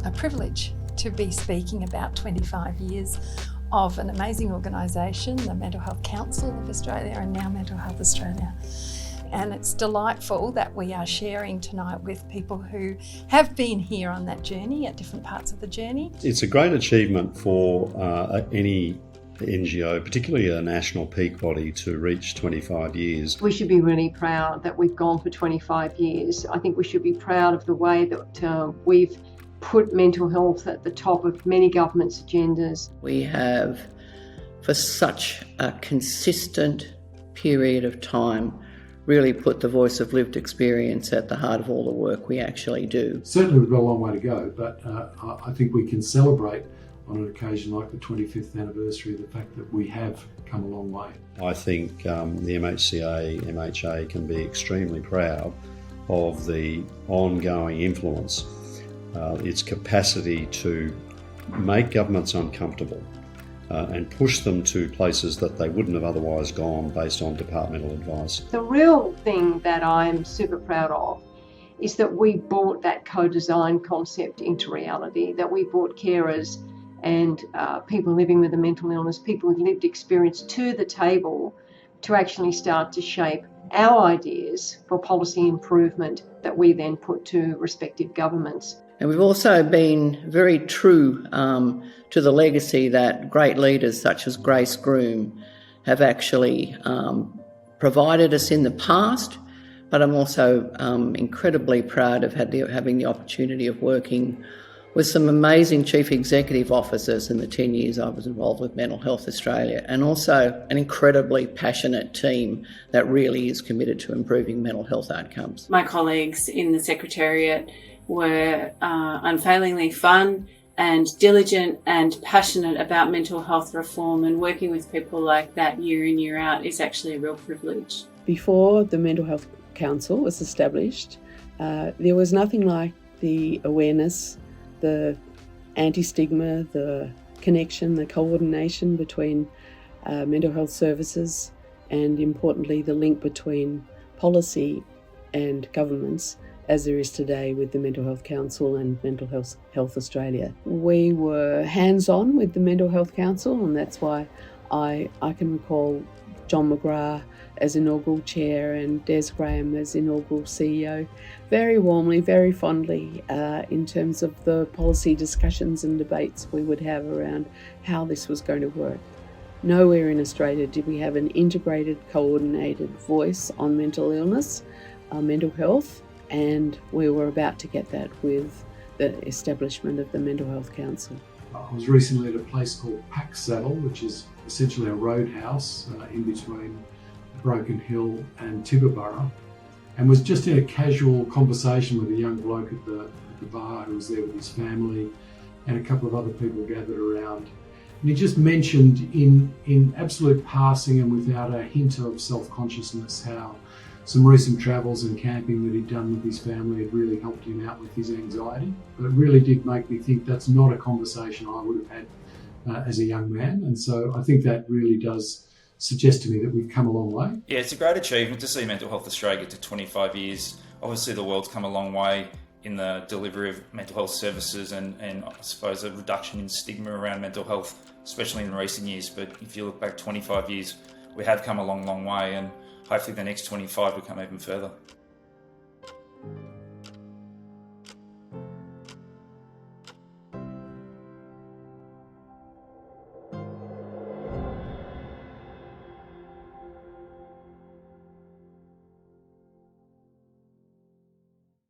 a privilege to be speaking about 25 years of an amazing organisation, the Mental Health Council of Australia and now Mental Health Australia. And it's delightful that we are sharing tonight with people who have been here on that journey at different parts of the journey. It's a great achievement for any NGO, particularly a national peak body, to reach 25 years. We should be really proud that we've gone for 25 years. I think we should be proud of the way that we've put mental health at the top of many governments' agendas. We have, for such a consistent period of time, really put the voice of lived experience at the heart of all the work we actually do. Certainly we've got a long way to go, but I think we can celebrate on an occasion like the 25th anniversary the fact that we have come a long way. I think the MHCA, MHA can be extremely proud of the ongoing influence, its capacity to make governments uncomfortable and push them to places that they wouldn't have otherwise gone based on departmental advice. The real thing that I'm super proud of is that we brought that co-design concept into reality, that we brought carers and people living with a mental illness, people with lived experience to the table to actually start to shape our ideas for policy improvement that we then put to respective governments. And we've also been very true to the legacy that great leaders such as Grace Groom have actually provided us in the past, but I'm also incredibly proud of having the opportunity of working with some amazing chief executive officers in the 10 years I was involved with Mental Health Australia, and also an incredibly passionate team that really is committed to improving mental health outcomes. My colleagues in the Secretariat were unfailingly fun and diligent and passionate about mental health reform, and working with people like that year in, year out is actually a real privilege. Before the Mental Health Council was established, there was nothing like the awareness, the anti-stigma, the connection, the coordination between mental health services, and importantly the link between policy and governments as there is today with the Mental Health Council and Mental Health Australia. We were hands-on with the Mental Health Council, and that's why I can recall John McGrath as inaugural chair and Des Graham as inaugural CEO very warmly, very fondly in terms of the policy discussions and debates we would have around how this was going to work. Nowhere in Australia did we have an integrated, coordinated voice on mental illness, mental health, and we were about to get that with the establishment of the Mental Health Council. I was recently at a place called Pack Saddle, which is essentially a roadhouse in between Broken Hill and Tibooburra, and was just in a casual conversation with a young bloke at the bar who was there with his family and a couple of other people gathered around. And he just mentioned in absolute passing and without a hint of self-consciousness how some recent travels and camping that he'd done with his family had really helped him out with his anxiety. But it really did make me think that's not a conversation I would have had as a young man. And so I think that really does suggest to me that we've come a long way. Yeah, it's a great achievement to see Mental Health Australia get to 25 years. Obviously the world's come a long way in the delivery of mental health services and I suppose a reduction in stigma around mental health, especially in recent years. But if you look back 25 years, we have come a long, long way, and hopefully the next 25 will come even further.